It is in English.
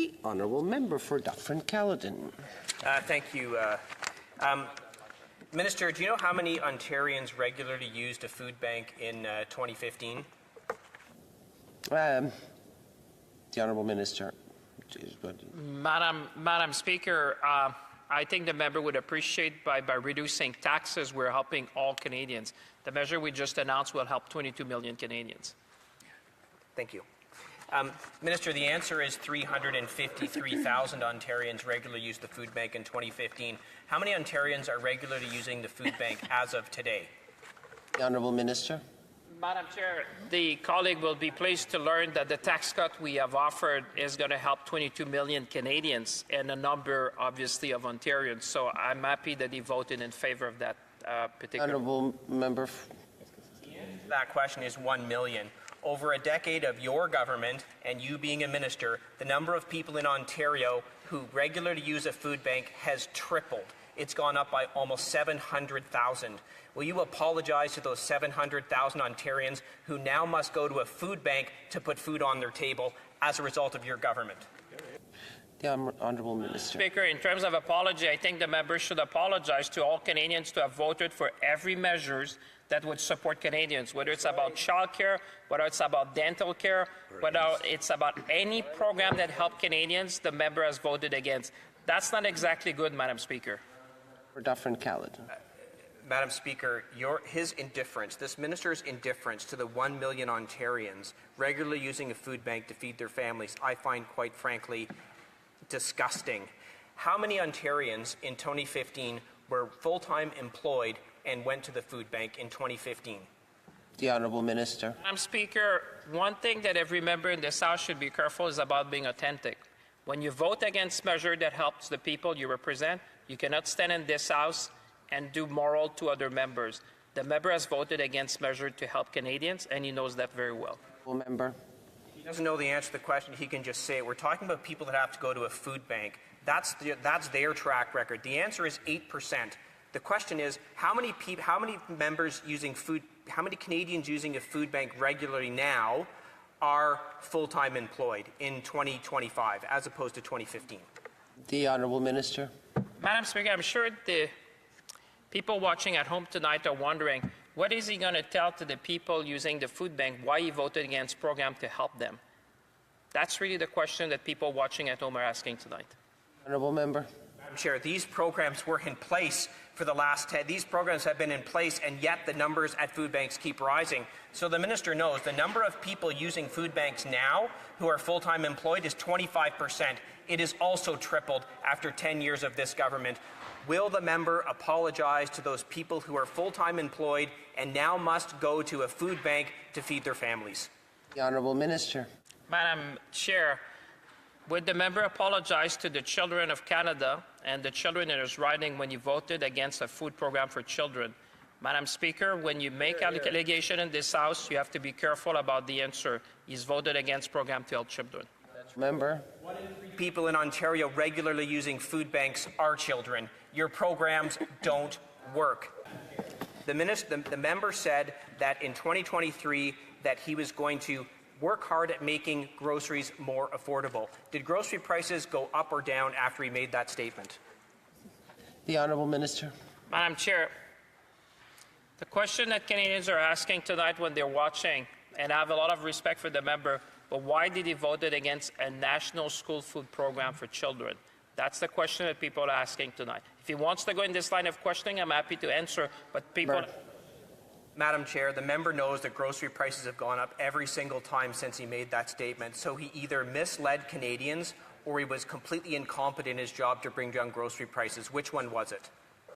The honourable member for Dufferin-Caledon. Thank you. Minister, do you know how many Ontarians regularly used a food bank in 2015? The honourable minister. Madam Speaker, I think the member would appreciate by reducing taxes, we're helping all Canadians. The measure we just announced will help 22 million Canadians. Thank you. Minister, the answer is 353,000 Ontarians regularly used the food bank in 2015. How many Ontarians are regularly using the food bank as of today? The honourable minister. Madam Chair, the colleague will be pleased to learn that the tax cut we have offered is going to help 22 million Canadians and a number, obviously, of Ontarians. So I'm happy that he voted in favour of that particular. Honourable member. That question is 1 million. Over a decade of your government and you being a minister, the number of people in Ontario who regularly use a food bank has tripled. It's gone up by almost 700,000. Will you apologize to those 700,000 Ontarians who now must go to a food bank to put food on their table as a result of your government? The honourable minister. Speaker, in terms of apology, I think the member should apologize to all Canadians to have voted for every measures that would support Canadians, whether it's about childcare, whether it's about dental care, whether it's about any program that helped Canadians, the member has voted against. That's not exactly good, Madam Speaker. For Dufferin-Caledon. Madam Speaker, his indifference, this minister's indifference to the 1 million Ontarians regularly using a food bank to feed their families, I find quite frankly disgusting. How many Ontarians in 2015 were full-time employed and went to the food bank in 2015? The honourable minister. Madam Speaker, one thing that every member in this House should be careful is about being authentic. When you vote against measure that helps the people you represent, you cannot stand in this House and do moral to other members. The member has voted against measure to help Canadians, and he knows that very well. Member. He doesn't know the answer to the question. He can just say it. We're talking about people that have to go to a food bank. That's their track record. The answer is 8%. The question is, how many Canadians using a food bank regularly now are full-time employed in 2025 as opposed to 2015? The honourable minister. Madam Speaker, I'm sure the people watching at home tonight are wondering, what is he going to tell to the people using the food bank why he voted against program to help them? That's really the question that people watching at home are asking tonight. Honourable member. Madam Chair, these programs were in place for the last 10. These programs have been in place, and yet the numbers at food banks keep rising. So the minister knows the number of people using food banks now who are full-time employed is 25%. It is also tripled after 10 years of this government. Will the member apologize to those people who are full-time employed and now must go to a food bank to feed their families? The honourable minister. Madam Chair, would the member apologize to the children of Canada and the children in his riding when you voted against a food program for children? Madam Speaker, when you make allegation in this House, you have to be careful about the answer. He's voted against program to help children. Member. 1 in 3 people in Ontario regularly using food banks are children. Your programs don't work. The member said that in 2023 that he was going to work hard at making groceries more affordable. Did grocery prices go up or down after he made that statement? The honourable minister. Madam Chair, the question that Canadians are asking tonight when they're watching, and I have a lot of respect for the member, but why did he vote against a national school food program for children? That's the question that people are asking tonight. If he wants to go in this line of questioning, I'm happy to answer, but people... Madam Chair, the member knows that grocery prices have gone up every single time since he made that statement, so he either misled Canadians or he was completely incompetent in his job to bring down grocery prices. Which one was it?